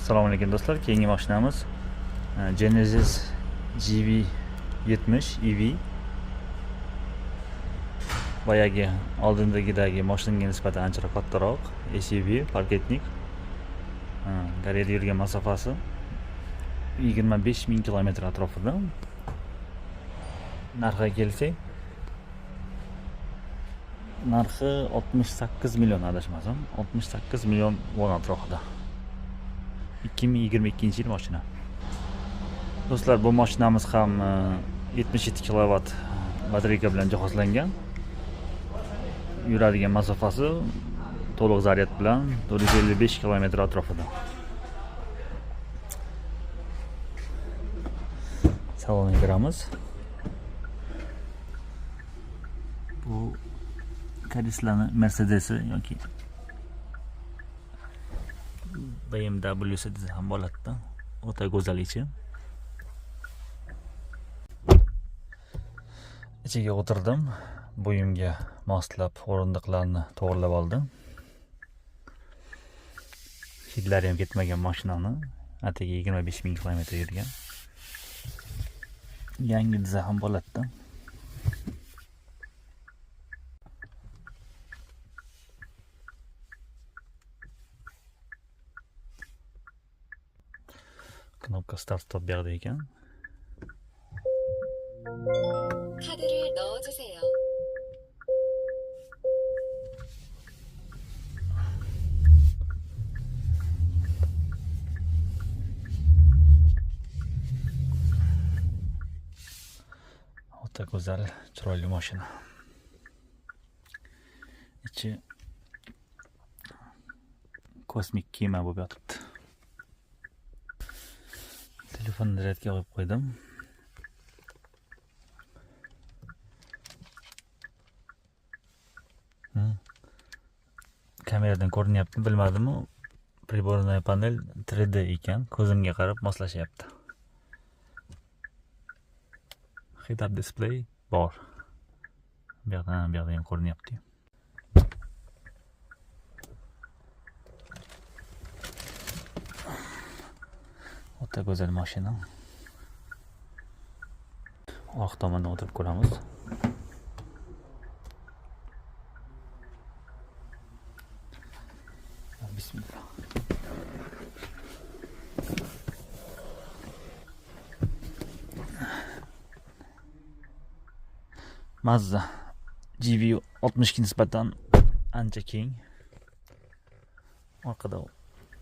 Assalomu alaykum do'stlar. Keyingi mashinamiz Genesis GV70 EV. Boyagi oldindagidagi mashinaga nisbatan ancha kattaroq SUV, parketnik. Garajda yurgan masofasi 25 000 kilometr atrofida. Narxiga kelsak, narxi 68 million adashmasam, 68 million won atrofida. 2022 yil mashina. Do'stlar, bu mashinamiz ham 77 kW batareyka bilan jihozlangan. Yuradigan masofasi to'liq zaryad bilan 455 km atrofida. Salonga kiramiz. Bu Cadillac Mercedes'i yoki BMW'si desa ham bo'ladi-da. O'ta go'zal ichi. Ichiga o'tirdim. Bo'yimga moslab o'rindiqlarni to'g'rilab oldim. Hidlari ham ketmagan mashinani. Atigi 25 000 km yurgan. Yangi desa ham bo'ladi-da. Knopka start-stop berdi ekan. 카드를 넣어주세요. O'ta go'zal, chiroyli mashina. Ichi kosmik kema bo'lib yotibdi. Telefonni zaryadga qo'yib qo'ydim. Kameradan ko'rinyapti, bilmadim. Приборная panel 3D ekan, ko'zimga qarab moslashyapti. Head-up display bor. Bu yerdan ham ko'rinyapti. O'ta go'zal mashina. Orqa tomonda o'tirib ko'ramiz. Bismillah. Mazda GV60 ga nisbatan ancha keng. Orqada